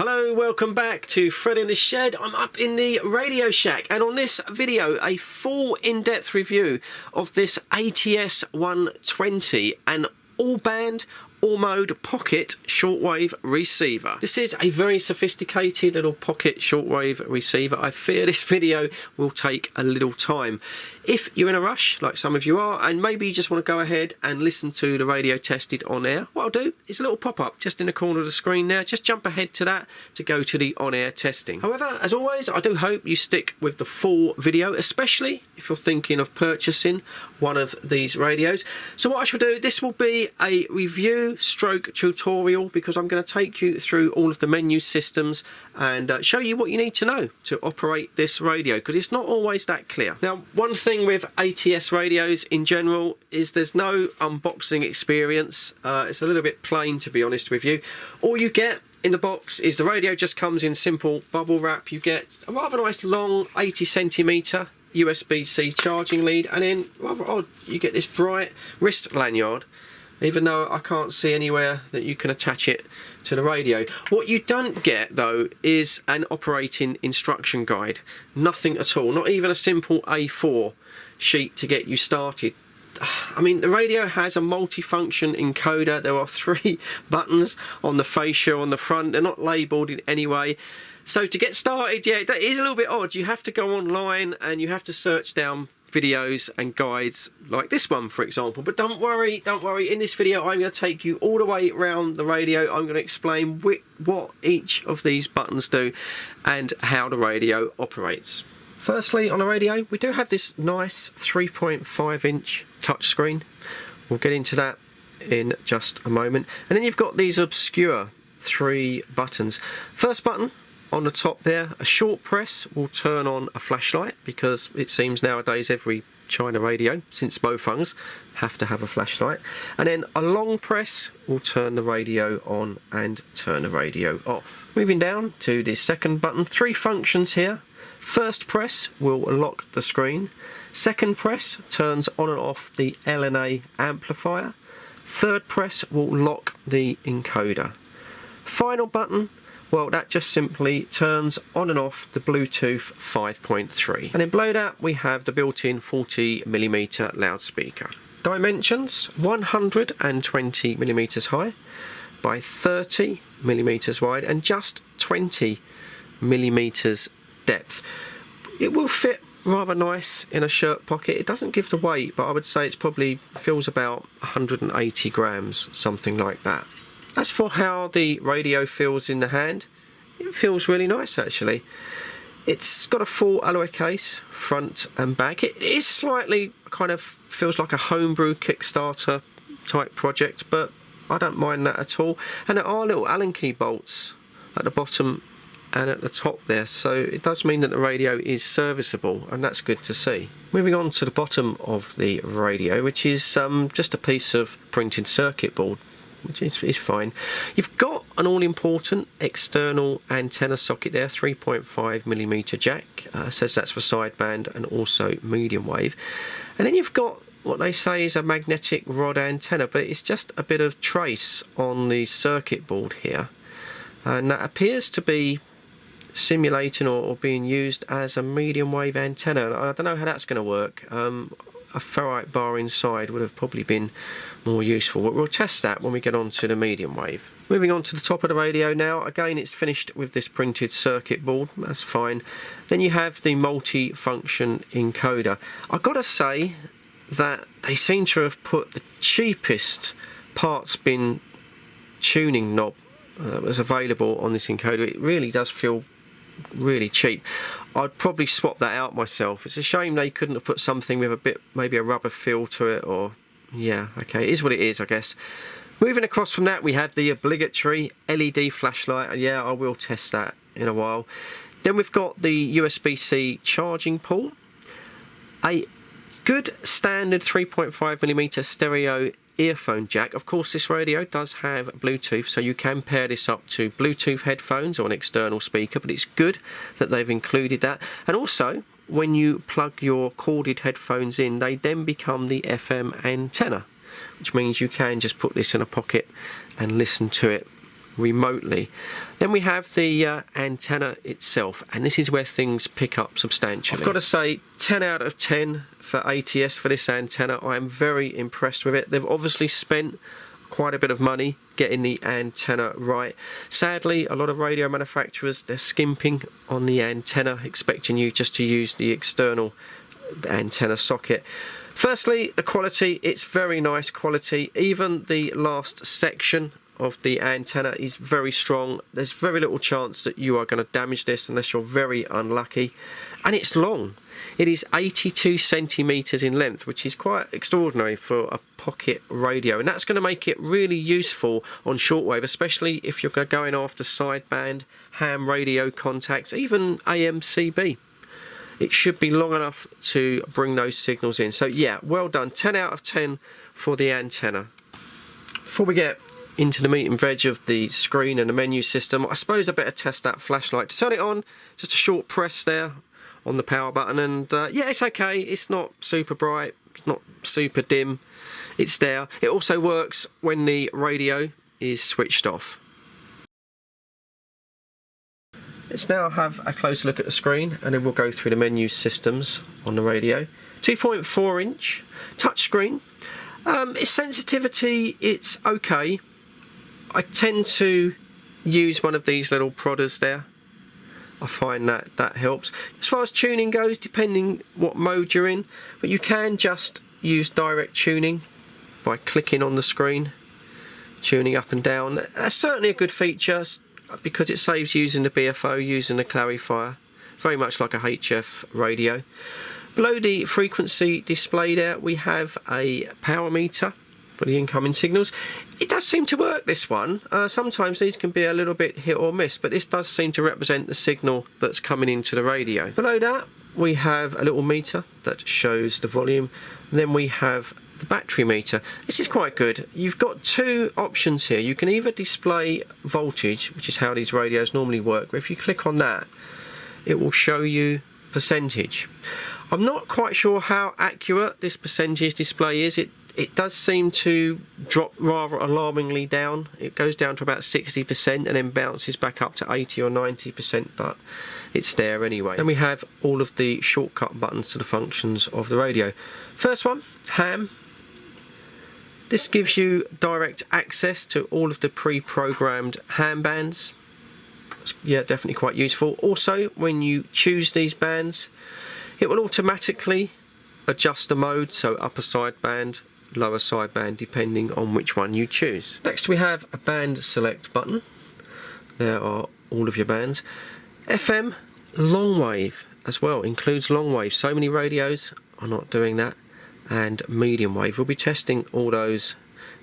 Hello, welcome back to Fred in the Shed. I'm up in the Radio Shack, and on this video a full in-depth review of this ATS 120, an all-band, all-mode pocket shortwave receiver. This is a very sophisticated little pocket shortwave receiver. I fear this video will take a little time. If you're in a rush, like some of you are, and maybe you just want to go ahead and listen to the radio tested on air, what I'll do is a little pop-up just in the corner of the screen there. Just jump ahead to that to go to the on-air testing. However, as always, I do hope you stick with the full video, especially if you're thinking of purchasing one of these radios. So what I shall do, this will be a review stroke tutorial, because I'm going to take you through all of the menu systems and show you what you need to know to operate this radio, because it's not always that clear. Now, one thing with ATS radios in general is there's no unboxing experience. It's a little bit plain, to be honest with you. All you get in the box is the radio just comes in simple bubble wrap. You get a rather nice long 80cm USB-C charging lead, and then rather odd, you get this bright wrist lanyard, even though I can't see anywhere that you can attach it to the radio. What you don't get though is an operating instruction guide. Nothing at all, not even a simple A4 sheet to get you started. I mean, the radio has a multi-function encoder. There are 3 buttons on the fascia on the front. They're not labelled in any way. So to get started, yeah, that is a little bit odd. You have to go online and you have to search down videos and guides like this one, for example. But don't worry, in this video I'm going to take you all the way around the radio. I'm going to explain what each of these buttons do and how the radio operates. Firstly, on the radio we do have this nice 3.5-inch touchscreen. We'll get into that in just a moment. And then you've got these obscure 3 buttons. First button on the top there, a short press will turn on a flashlight, because it seems nowadays every China radio, since Bofung's, have to have a flashlight. And then a long press will turn the radio on and turn the radio off. Moving down to the second button, 3 functions here. First press will lock the screen. Second press turns on and off the LNA amplifier. Third press will lock the encoder. Final button, well, that just simply turns on and off the Bluetooth 5.3. And then below that we have the built-in 40mm loudspeaker. Dimensions, 120mm high by 30mm wide and just 20mm depth. It will fit rather nice in a shirt pocket. It doesn't give the weight, but I would say it's probably feels about 180 grams, something like that. As for how the radio feels in the hand, it feels really nice actually. It's got a full alloy case, front and back. It is slightly kind of feels like a homebrew Kickstarter type project, but I don't mind that at all. And there are little Allen key bolts at the bottom and at the top there, so it does mean that the radio is serviceable, and that's good to see. Moving on to the bottom of the radio, which is just a piece of printed circuit board, which is fine. You've got an all-important external antenna socket there, 3.5mm jack. Says that's for sideband and also medium wave. And then you've got what they say is a magnetic rod antenna, but it's just a bit of trace on the circuit board here. And that appears to be simulating or being used as a medium wave antenna. I don't know how that's going to work. A ferrite bar inside would have probably been more useful, but we'll test that when we get on to the medium wave. Moving on to the top of the radio now, again it's finished with this printed circuit board, that's fine. Then you have the multi-function encoder. I've got to say that they seem to have put the cheapest parts bin tuning knob that was available on this encoder. It really does feel really cheap. I'd probably swap that out myself. It's a shame they couldn't have put something with a bit, maybe a rubber feel to it, or yeah, okay, it is what it is, I guess. Moving across from that, we have the obligatory LED flashlight, and yeah, I will test that in a while. Then we've got the USB-C charging port, a good standard 3.5mm stereo earphone jack. Of course, this radio does have Bluetooth, so you can pair this up to Bluetooth headphones or an external speaker, but it's good that they've included that. And also, when you plug your corded headphones in, they then become the FM antenna, which means you can just put this in a pocket and listen to it remotely. Then we have the antenna itself, and this is where things pick up substantially. I've got to say 10 out of 10 for ATS for this antenna. I am very impressed with it. They've obviously spent quite a bit of money getting the antenna right. Sadly, a lot of radio manufacturers, they're skimping on the antenna, expecting you just to use the external antenna socket. Firstly, the quality, it's very nice quality. Even the last section of the antenna is very strong. There's very little chance that you are going to damage this unless you're very unlucky. And it's long. It is 82 centimeters in length, which is quite extraordinary for a pocket radio, and that's going to make it really useful on shortwave, especially if you're going after sideband, ham radio contacts, even AM/CB. It should be long enough to bring those signals in. So yeah, well done. 10 out of 10 for the antenna. Before we get into the meat and veg of the screen and the menu system, I suppose I better test that flashlight. To turn it on, just a short press there on the power button, and yeah, it's okay. It's not super bright, it's not super dim, it's there. It also works when the radio is switched off. Let's now have a closer look at the screen, and then we'll go through the menu systems on the radio. 2.4 inch touchscreen. Its sensitivity, it's okay. I tend to use one of these little prodders there. I find that helps. As far as tuning goes, depending what mode you're in, but you can just use direct tuning by clicking on the screen, tuning up and down. That's certainly a good feature because it saves using the BFO, using the clarifier, very much like a HF radio. Below the frequency display there, we have a power meter for the incoming signals. It does seem to work, this one. Sometimes these can be a little bit hit or miss, but this does seem to represent the signal that's coming into the radio. Below that, we have a little meter that shows the volume. Then we have the battery meter. This is quite good. You've got two options here. You can either display voltage, which is how these radios normally work, but if you click on that, it will show you percentage. I'm not quite sure how accurate this percentage display is. It does seem to drop rather alarmingly down. It goes down to about 60% and then bounces back up to 80 or 90%, but it's there anyway. Then we have all of the shortcut buttons to the functions of the radio. First one, ham. This gives you direct access to all of the pre-programmed ham bands. Yeah, definitely quite useful. Also, when you choose these bands, it will automatically adjust the mode, so upper sideband, lower sideband, depending on which one you choose. Next we have a band select button. There are all of your bands. FM, long wave as well, includes long wave. So many radios are not doing that. And medium wave. We'll be testing all those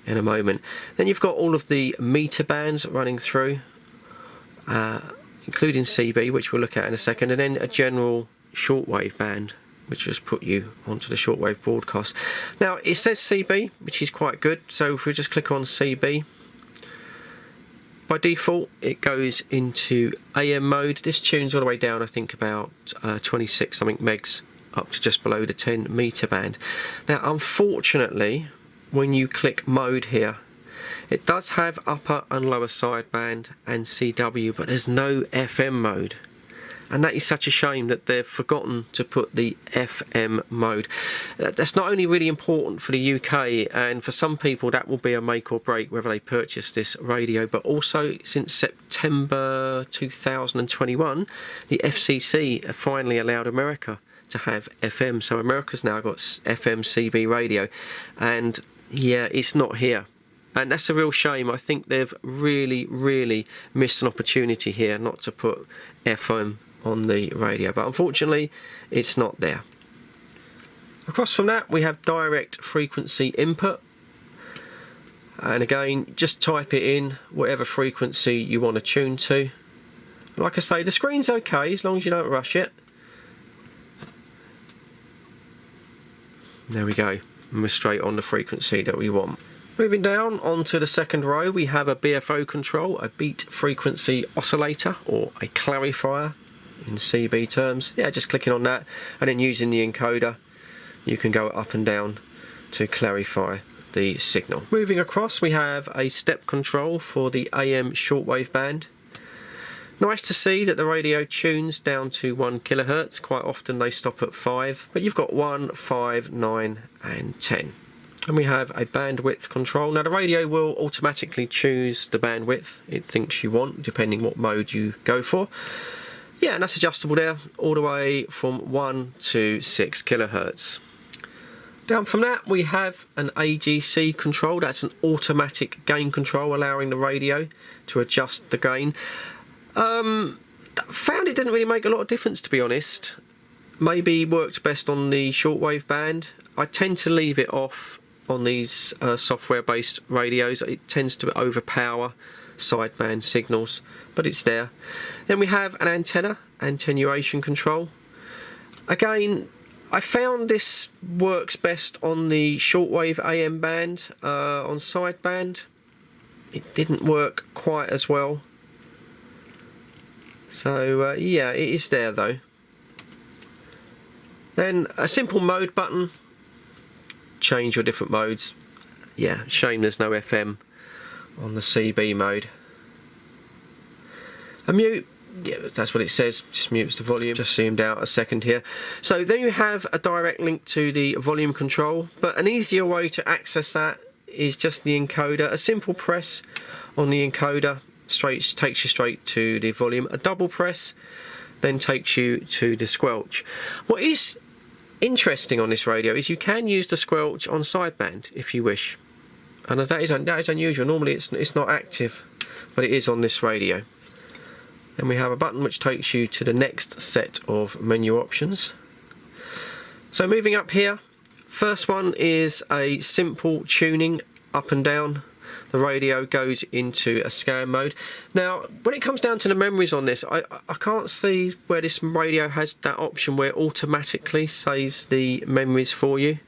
in a moment. Then you've got all of the meter bands running through, including CB, which we'll look at in a second, and then a general shortwave band, which just put you onto the shortwave broadcast. Now it says CB, which is quite good, so if we just click on CB, by default it goes into AM mode. This tunes all the way down, I think about 26 something megs, up to just below the 10 meter band. Now unfortunately, when you click mode here, it does have upper and lower sideband and CW, but there's no FM mode. And that is such a shame that they've forgotten to put the FM mode. That's not only really important for the UK, and for some people that will be a make or break whether they purchase this radio, but also since September 2021, the FCC have finally allowed America to have FM. So America's now got FM CB radio, and yeah, it's not here. And that's a real shame. I think they've really missed an opportunity here not to put FM on the radio, but unfortunately it's not there. Across from that we have direct frequency input, and again just type it in whatever frequency you want to tune to. Like I say, the screen's okay as long as you don't rush it. There we go, and we're straight on the frequency that we want. Moving down onto the second row, we have a BFO control, a beat frequency oscillator, or a clarifier in CB terms. Yeah, just clicking on that, and then using the encoder you can go up and down to clarify the signal. Moving across, we have a step control for the AM shortwave band. Nice to see that the radio tunes down to 1 kHz. Quite often they stop at 5, but you've got 1, 5, 9 and 10. And we have a bandwidth control. Now the radio will automatically choose the bandwidth it thinks you want, depending what mode you go for. Yeah, and that's adjustable there, all the way from 1 to 6 kHz. Down from that, we have an AGC control. That's an automatic gain control, allowing the radio to adjust the gain. Found it didn't really make a lot of difference, to be honest. Maybe worked best on the shortwave band. I tend to leave it off on these software-based radios. It tends to overpower sideband signals, but it's there. Then we have an antenna, attenuation control. Again, I found this works best on the shortwave AM band. On sideband, it didn't work quite as well. So yeah, it is there though. Then a simple mode button. Change your different modes. Yeah, shame there's no FM on the CB mode. A mute, yeah, that's what it says, just mutes the volume. Just zoomed out a second here. So then you have a direct link to the volume control, but an easier way to access that is just the encoder. A simple press on the encoder takes you straight to the volume. A double press then takes you to the squelch. What is interesting on this radio is you can use the squelch on sideband if you wish, and that is unusual. Normally it's not active, but it is on this radio. Then we have a button which takes you to the next set of menu options. So moving up here, first one is a simple tuning up and down. The radio goes into a scan mode. Now, when it comes down to the memories on this, I can't see where this radio has that option where it automatically saves the memories for you.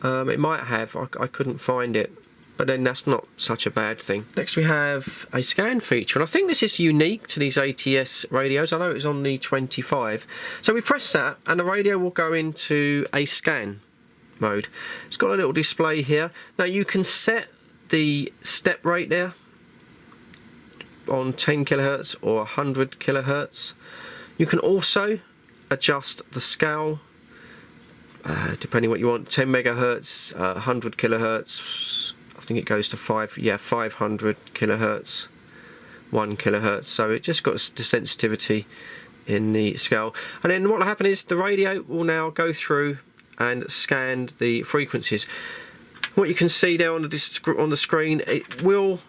It might have, I couldn't find it, but then that's not such a bad thing. Next we have a scan feature, and I think this is unique to these ATS radios. I know it's on the 25. So we press that and the radio will go into a scan mode. It's got a little display here. Now you can set the step rate there on 10 kHz or 100 kHz. You can also adjust the scale depending what you want. 10 megahertz, 100 kHz. I think it goes to 500 kHz, 1 kHz. So it just got the sensitivity in the scale. And then what will happen is the radio will now go through and scan the frequencies. What you can see there on the screen, it will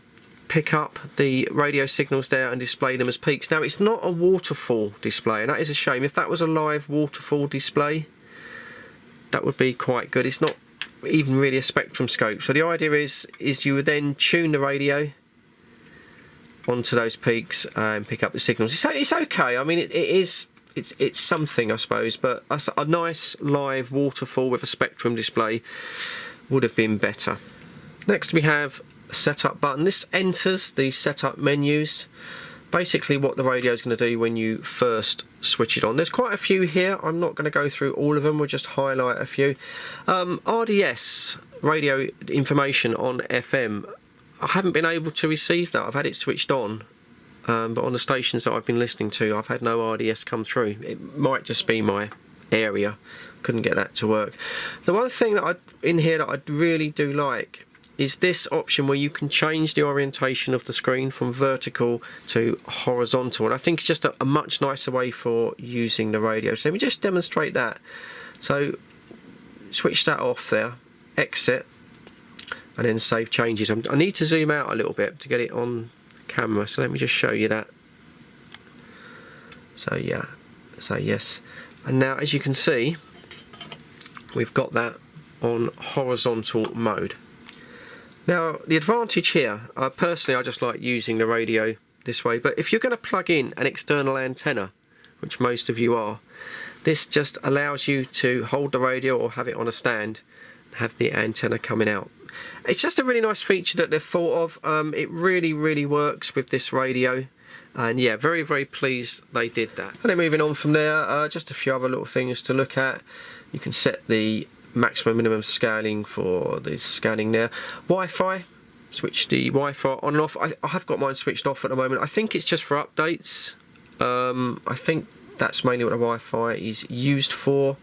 pick up the radio signals there and display them as peaks. Now it's not a waterfall display, and that is a shame. If that was a live waterfall display, that would be quite good. It's not even really a spectrum scope. So the idea is you would then tune the radio onto those peaks and pick up the signals. It's okay. I mean, it's something, I suppose, but a nice live waterfall with a spectrum display would have been better. Next we have a setup button. This enters the setup menus. Basically what the radio is going to do when you first switch it on. There's quite a few here. I'm not going to go through all of them. We'll just highlight a few. RDS, radio information on FM. I haven't been able to receive that. I've had it switched on, but on the stations that I've been listening to, I've had no RDS come through. It might just be my area. Couldn't get that to work. The one thing that in here that I really do like is this option where you can change the orientation of the screen from vertical to horizontal, and I think it's just a much nicer way for using the radio. So let me just demonstrate that. So switch that off there, exit, and then save changes. I need to zoom out a little bit to get it on camera, so let me just show you that. So yeah, so yes, and now as you can see, we've got that on horizontal mode. Now the advantage here, personally I just like using the radio this way, but if you're going to plug in an external antenna, which most of you are, this just allows you to hold the radio or have it on a stand and have the antenna coming out. It's just a really nice feature that they've thought of. It really works with this radio, and yeah, very pleased they did that. And then moving on from there, just a few other little things to look at. You can set the maximum minimum scaling for the scanning there. Wi-Fi, switch the Wi-Fi on and off. I have got mine switched off at the moment. I think it's just for updates. I think that's mainly what the Wi-Fi is used for.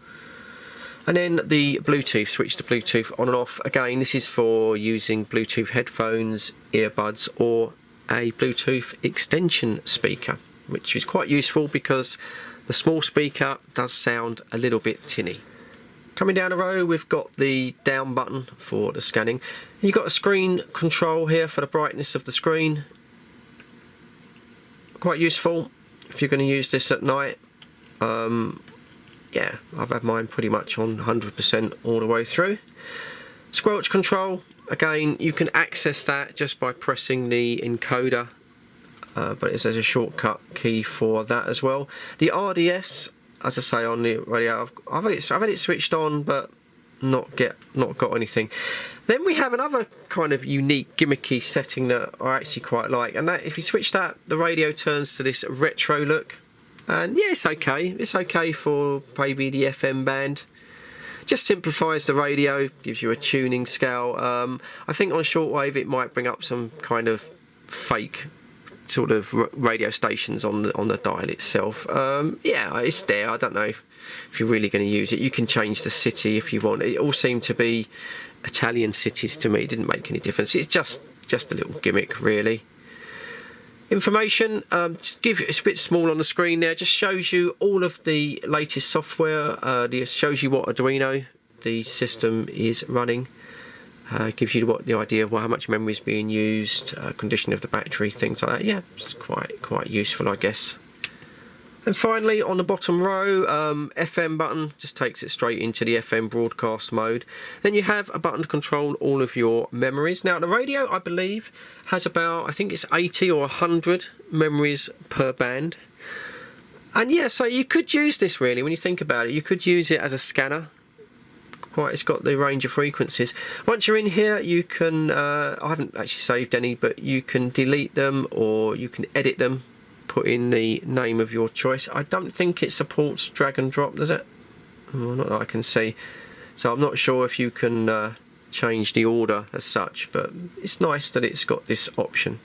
And then the Bluetooth, switch to Bluetooth on and off. Again, this is for using Bluetooth headphones, earbuds, or a Bluetooth extension speaker, which is quite useful because the small speaker does sound a little bit tinny. Coming down the row, we've got the down button for the scanning. You've got a screen control here for the brightness of the screen. Quite useful if you're going to use this at night. Yeah, I've had mine pretty much on 100% all the way through. Squelch control, again, you can access that just by pressing the encoder, but there's a shortcut key for that as well. The RDS, as I say on the radio, I've had it switched on, but not got anything. Then we have another kind of unique, gimmicky setting that I actually quite like, and that if you switch that, the radio turns to this retro look. And yeah, it's okay. It's okay for maybe the FM band. Just simplifies the radio, gives you a tuning scale. I think on shortwave it might bring up some kind of fake sort of radio stations on the dial itself. Yeah, it's there. I don't know if you're really going to use it. You can change the city if you want. It all seemed to be Italian cities to me. It didn't make any difference. It's just a little gimmick, really. Information, it's a bit small on the screen there, just shows you all of the latest software, shows you what Arduino the system is running, gives you the idea of how much memory is being used, condition of the battery, things like that. Yeah, it's quite useful, I guess. And finally, on the bottom row, FM button just takes it straight into the FM broadcast mode. Then you have a button to control all of your memories. Now, the radio, I believe, has about, I think it's 80 or 100 memories per band. And yeah, so you could use this really, when you think about it. You could use it as a scanner. It's got the range of frequencies. Once you're in here, you can, I haven't actually saved any, but you can delete them or you can edit them. Put in the name of your choice. I don't think it supports drag and drop, does it? Well, not that I can see. So I'm not sure if you can change the order as such, but it's nice that it's got this option.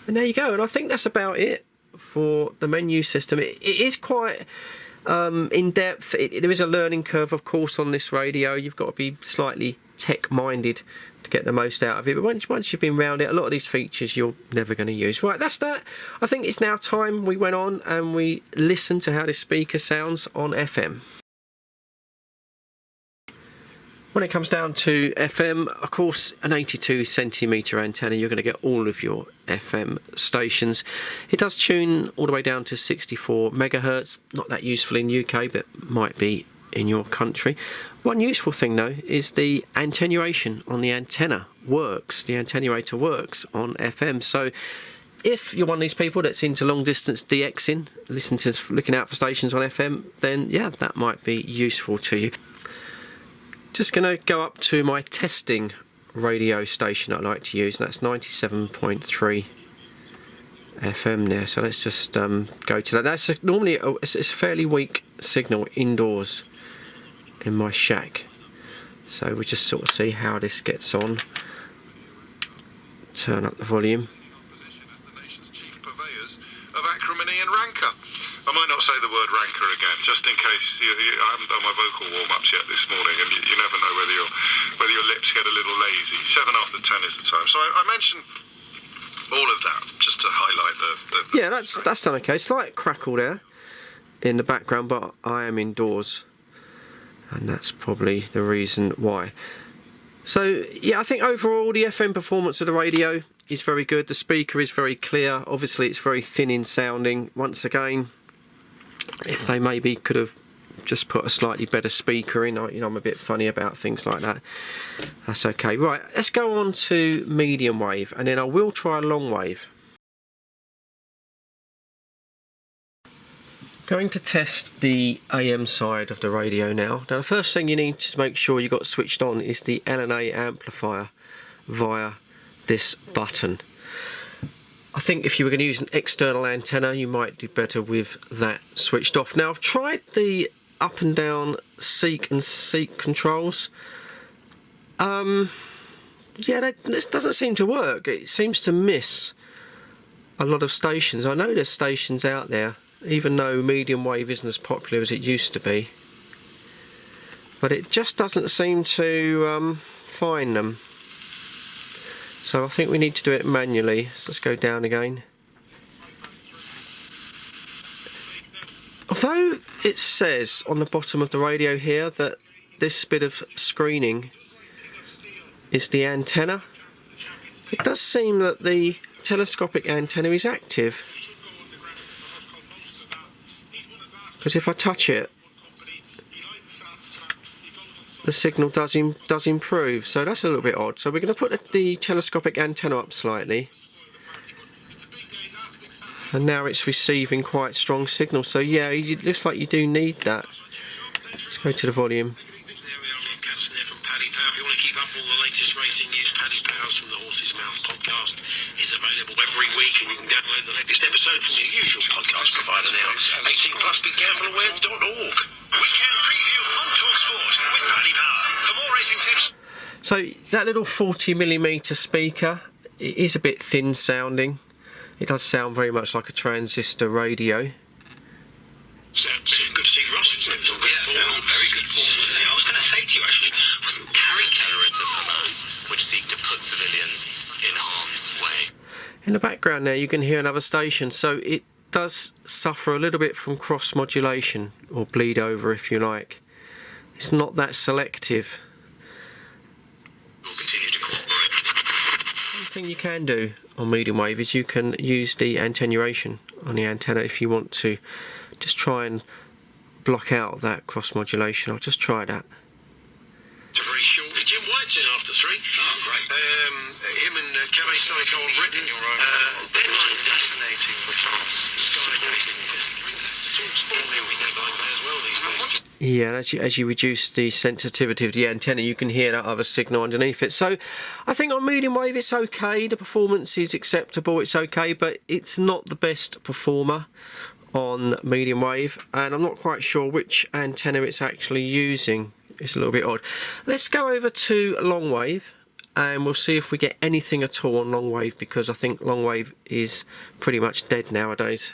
And there you go. And I think that's about it for the menu system. It is quite in depth. There is a learning curve, of course, on this radio. You've got to be slightly tech-minded to get the most out of it, but once you've been around it, a lot of these features you're never going to use. Right, that's that. I think it's now time we went on and we listened to how this speaker sounds on FM. When it comes down to FM, of course, an 82 centimetre antenna, you're going to get all of your FM stations. It does tune all the way down to 64 megahertz. Not that useful in UK, but might be in your country. One useful thing though is the attenuation on the antenna works. The attenuator works on FM. So if you're one of these people that's into long distance DXing, looking out for stations on FM, then yeah, that might be useful to you. Just going to go up to my testing radio station I like to use, and that's 97.3 FM there. So let's just go to that. That's normally it's a fairly weak signal indoors in my shack, so we'll just sort of see how this gets on. Turn up the volume. Of acrimony and rancor. I might not say the word rancor again, just in case I haven't done my vocal warm-ups yet this morning, and you never know whether your lips get a little lazy. 7 after 10 is the time. So I mentioned all of that just to highlight the yeah, that's done okay. Slight crackle there in the background, but I am indoors, and that's probably the reason why. So yeah, I think overall the FM performance of the radio is very good. The speaker is very clear. Obviously it's very thin in sounding. Once again, if they maybe could have just put a slightly better speaker in, I'm a bit funny about things like that. That's okay. Right, let's go on to medium wave, and then I will try long wave. Going to test the AM side of the radio now. Now the first thing you need to make sure you got switched on is the LNA amplifier via this button. I think if you were going to use an external antenna, you might do better with that switched off. Now I've tried the up and down seek and seek controls. Yeah, this doesn't seem to work. It seems to miss a lot of stations. I know there's stations out there, even though medium wave isn't as popular as it used to be. But it just doesn't seem to find them. So I think we need to do it manually. So let's go down again. Although it says on the bottom of the radio here that this bit of screening is the antenna, it does seem that the telescopic antenna is active. Because if I touch it, the signal does improve, so that's a little bit odd. So we're going to put the telescopic antenna up slightly, and now it's receiving quite strong signal. So yeah, it looks like you do need that. Let's go to the volume. If you want to keep up all the latest racing news, Paddy Powers from the Horse's Mouth podcast is available every week, and you can download the latest episode from your usual podcast provider now. 18+ begambleaware.org. Weekend preview on TalkSport with Paddy Power. For more racing tips. So that little 40mm speaker, it is a bit thin sounding. It does sound very much like a transistor radio. Good to see Ross. Very good form, wasn't he? I was going to say to you, actually, wasn't Carrie terrorism for us, which seek to put civilians in harm's way. In the background there you can hear another station, so it does suffer a little bit from cross modulation, or bleed over if you like. It's not that selective. We'll continue to cooperate. One thing you can do on medium wave is you can use the attenuation on the antenna if you want to just try and block out that cross modulation. I'll just try that. It's a very short. Jim White's in after 3. Oh, great. Him and Cafe Psycho have written. Deadline fascinating because yeah, as you reduce the sensitivity of the antenna, you can hear that other signal underneath it. So I think on medium wave it's okay, the performance is acceptable, it's okay, but it's not the best performer on medium wave, and I'm not quite sure which antenna it's actually using. It's a little bit odd. Let's go over to long wave and we'll see if we get anything at all on long wave, because I think long wave is pretty much dead nowadays.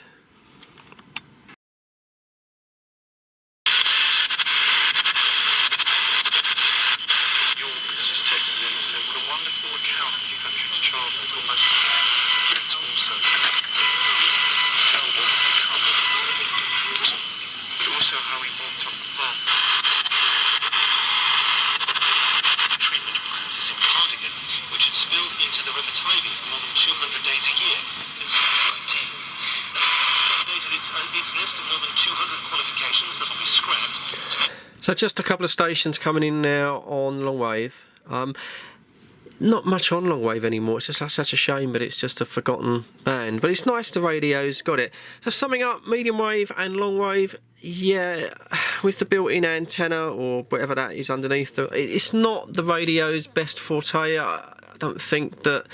So just a couple of stations coming in now on long wave. Not much on long wave anymore. It's just such a shame, but it's just a forgotten band. But it's nice the radio's got it. So summing up, medium wave and long wave, yeah, with the built-in antenna or whatever that is underneath, it's not the radio's best forte. I don't think that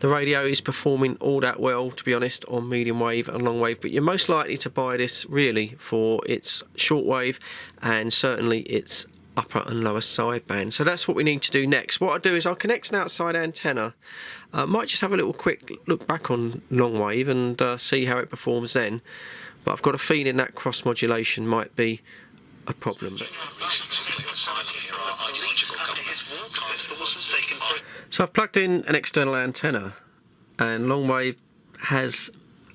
the radio is performing all that well, to be honest, on medium wave and long wave, but you're most likely to buy this really for its shortwave and certainly its upper and lower sideband. So that's what we need to do next. What I'll do is I'll connect an outside antenna. Might just have a little quick look back on long wave and see how it performs then, but I've got a feeling that cross modulation might be a problem. So I've plugged in an external antenna and long wave has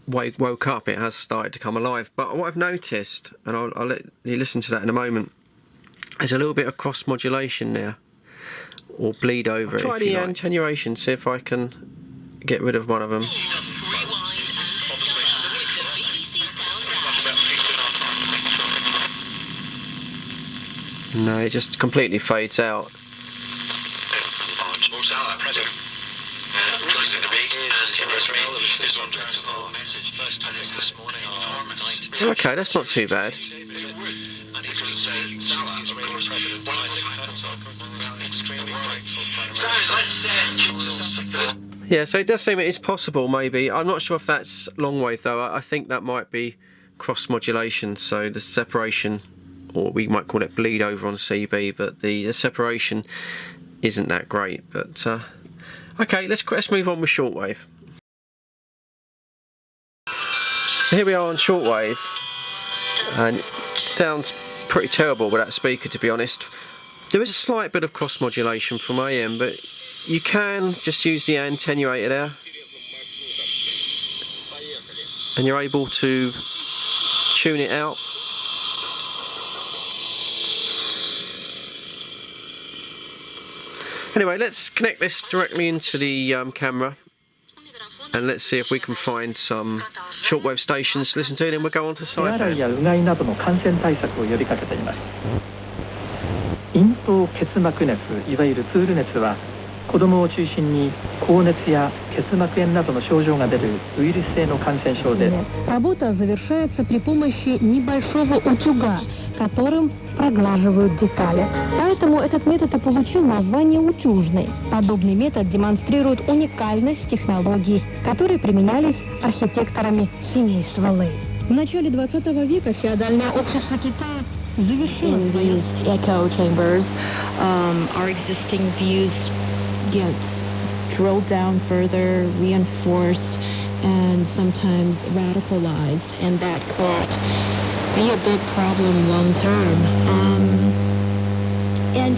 woke up, it has started to come alive, but what I've noticed, and I'll let you listen to that in a moment, there's a little bit of cross modulation there, or bleed over. I'll try the attenuation, see if I can get rid of one of them. No, it just completely fades out. Okay, that's not too bad. Yeah, so it does seem it is possible, maybe. I'm not sure if that's long wave though. I think that might be cross modulation, so the separation or we might call it bleed over on CB, but the separation isn't that great. But okay, let's move on with shortwave. So here we are on shortwave, and it sounds pretty terrible with that speaker, to be honest. There is a slight bit of cross modulation from AM, but you can just use the attenuator there, and you're able to tune it out. Anyway, let's connect this directly into the camera, and let's see if we can find some shortwave stations to listen to, and then we'll go on to sideband. 咽頭結膜熱、いわゆるツール熱は子どもを中心に高熱や結膜炎などの症状が出るウイルス性の感染症で Работа завершается при помощи небольшого утюга, которым проглаживают детали. Поэтому этот метод и получил название утюжный. Подобный метод демонстрирует уникальность технологий, которые применялись архитекторами семейства Лэй. В начале 20 века феодальное общество Китая завершило свои echo chambers. Our existing views get drilled down further, reinforced, and sometimes radicalized, and that could be a big problem long term. And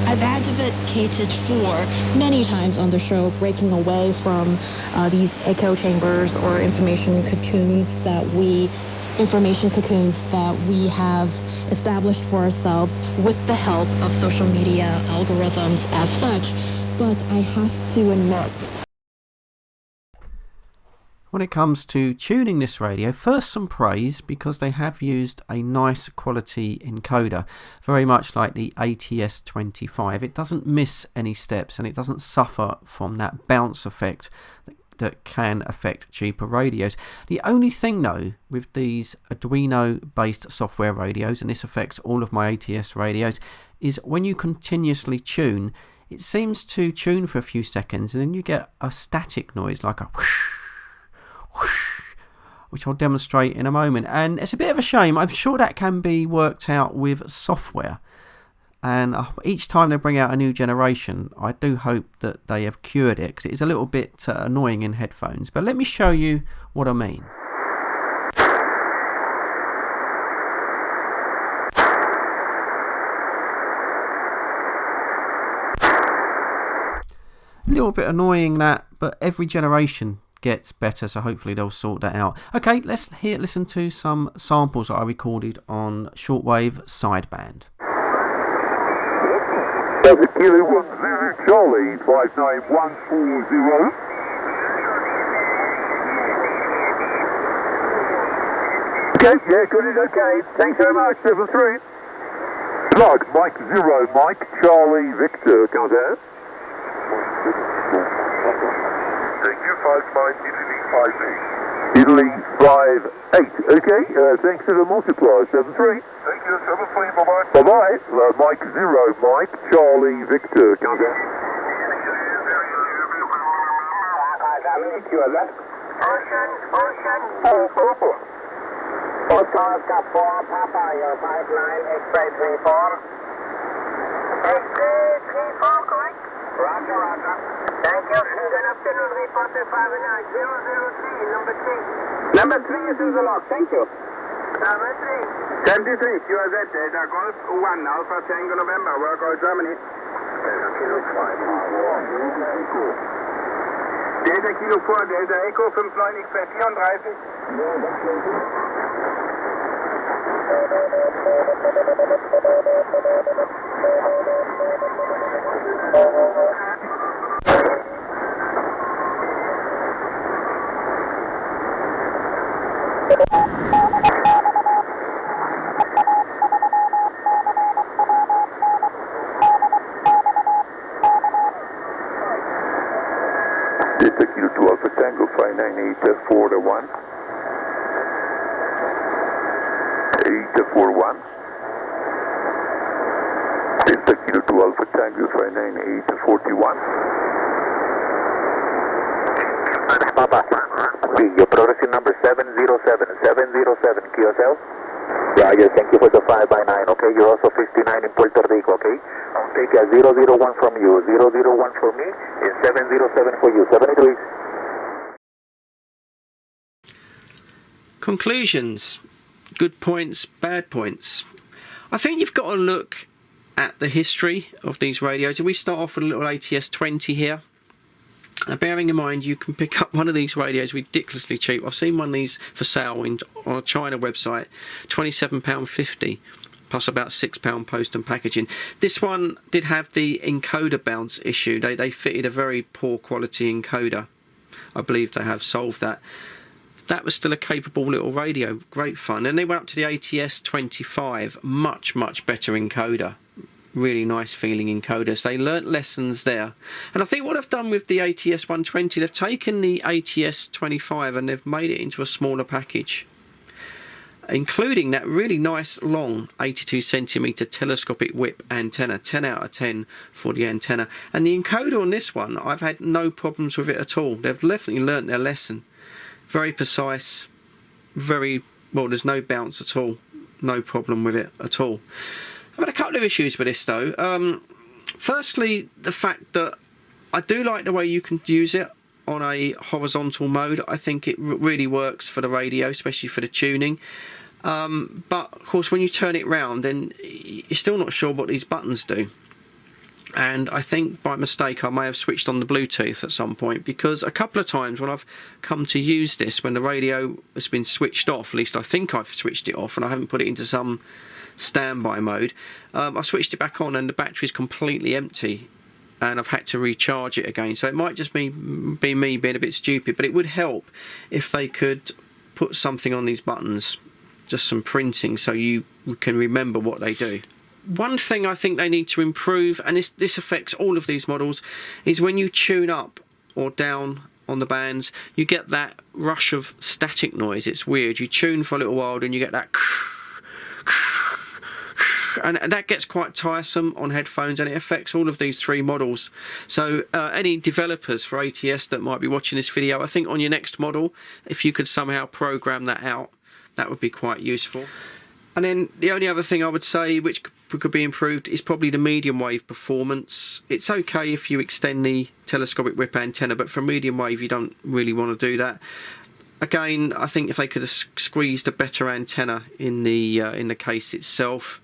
I've advocated for many times on the show breaking away from these echo chambers or information cocoons that we have established for ourselves with the help of social media algorithms as such. But I have to admit, when it comes to tuning this radio, first some praise, because they have used a nice quality encoder, very much like the ATS 25. It doesn't miss any steps, and it doesn't suffer from that bounce effect that can affect cheaper radios. The only thing though with these Arduino based software radios, and this affects all of my ATS radios, is when you continuously tune, it seems to tune for a few seconds and then you get a static noise like a whoosh, whoosh, which I'll demonstrate in a moment. And it's a bit of a shame. I'm sure that can be worked out with software. And each time they bring out a new generation, I do hope that they have cured it, because it is a little bit annoying in headphones. But let me show you what I mean. A little bit annoying that, but every generation gets better, so hopefully they'll sort that out. Okay, let's listen to some samples that I recorded on shortwave sideband. Delta Kilo 10 Charlie 59140. Okay, yeah, good is okay. Thanks very much, 73. Plug, Mike 0, Mike, Charlie, Victor, comes out. Thank you, 59, Italy 58. Italy 58, okay, thanks to the multiplier, 73. Thank you, 73, bye-bye. Bye-bye, Mike 0, Mike, Charlie, Victor, comes out. Ocean. Oscar 4, Papa, your pipeline, X-ray 34. X-ray 34, correct? Roger. Thank you. Good afternoon, reporter 59003, number 3. Number 3 is in the log, thank you. Number 3. 73, QZ, Data Golf 1, Alpha Tango November, work out Germany. Delta Kilo 4, Delta Echo 59, X-ray 34. Delta Kilo 2 Alpha Tango 598 4 to 1. 841. Delta Kilo 2 Alpha Tango 598 41. Papa. Your progressive number 707 QSL. Roger, thank you for the 5x9 001 from you, 001 for me, and 707 for you, 783. Conclusions. Good points, bad points. I think you've got to look at the history of these radios. We start off with a little ATS 20 here. Now, bearing in mind you can pick up one of these radios ridiculously cheap. I've seen one of these for sale on a China website, £27.50 plus about £6 post and packaging. This one did have the encoder bounce issue. They fitted a very poor quality encoder. I believe they have solved that. That was still a capable little radio, great fun. And they went up to the ATS 25, much better encoder. Really nice feeling encoders. They learnt lessons there. And I think what I've done with the ATS 120, they've taken the ATS 25 and they've made it into a smaller package, including that really nice long 82 centimetre telescopic whip antenna. 10 out of 10 for the antenna. And the encoder on this one, I've had no problems with it at all. They've definitely learnt their lesson. Very precise, very, well, there's no bounce at all. No problem with it at all. I've had a couple of issues with this though. Firstly, the fact that I do like the way you can use it on a horizontal mode. I think it really works for the radio, especially for the tuning. But of course, when you turn it round, then you're still not sure what these buttons do. And I think by mistake I may have switched on the Bluetooth at some point, because a couple of times when I've come to use this, when the radio has been switched off, at least I think I've switched it off and I haven't put it into some standby mode, I switched it back on and the battery's completely empty and I've had to recharge it again. So it might just be me being a bit stupid, but it would help if they could put something on these buttons, just some printing, so you can remember what they do. One thing I think they need to improve, and this affects all of these models, is when you tune up or down on the bands, you get that rush of static noise. It's weird. You tune for a little while and you get that and that gets quite tiresome on headphones, and it affects all of these three models. So any developers for ATS that might be watching this video, I think on your next model, if you could somehow program that out, that would be quite useful. And then the only other thing I would say which could be improved is probably the medium wave performance. It's okay if you extend the telescopic whip antenna, but for medium wave you don't really want to do that. Again, I think if they could have squeezed a better antenna in the case itself.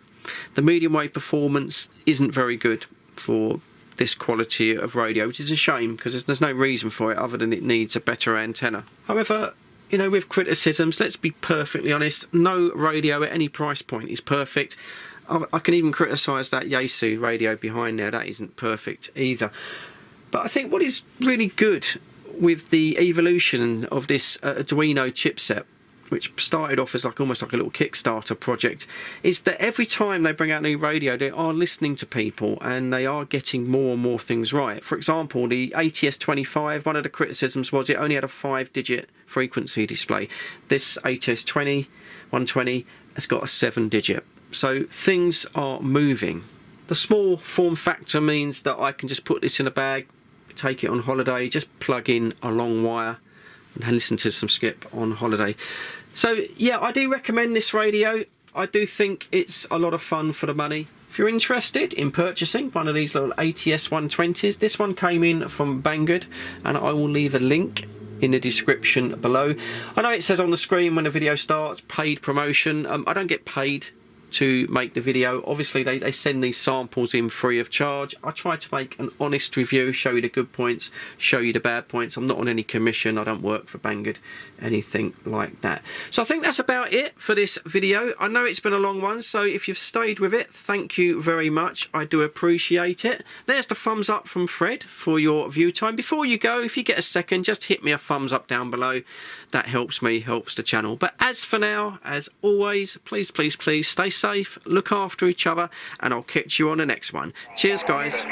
The medium wave performance isn't very good for this quality of radio, which is a shame because there's no reason for it other than it needs a better antenna. However, you know, with criticisms, let's be perfectly honest, no radio at any price point is perfect. I can even criticise that Yaesu radio behind there, that isn't perfect either. But I think what is really good with the evolution of this Arduino chipset, which started off as almost like a little Kickstarter project, is that every time they bring out a new radio, they are listening to people and they are getting more and more things right. For example, the ATS 25, one of the criticisms was it only had a 5-digit frequency display. This ATS 120 has got a 7-digit. So things are moving. The small form factor means that I can just put this in a bag, take it on holiday, just plug in a long wire and listen to some skip on holiday. So yeah, I do recommend this radio. I do think it's a lot of fun for the money. If you're interested in purchasing one of these little ATS 120s, this one came in from Banggood, and I will leave a link in the description below. I know it says on the screen when the video starts, paid promotion. I don't get paid to make the video. Obviously they send these samples in free of charge. I try to make an honest review, show you the good points, show you the bad points. I'm not on any commission, I don't work for Banggood, anything like that. So I think that's about it for this video. I know it's been a long one, so if you've stayed with it, thank you very much. I do appreciate it. There's the thumbs up from Fred for your view time. Before you go, if you get a second, just hit me a thumbs up down below. That helps me, helps the channel. But as for now, as always, please stay safe, look after each other, and I'll catch you on the next one. Cheers, guys.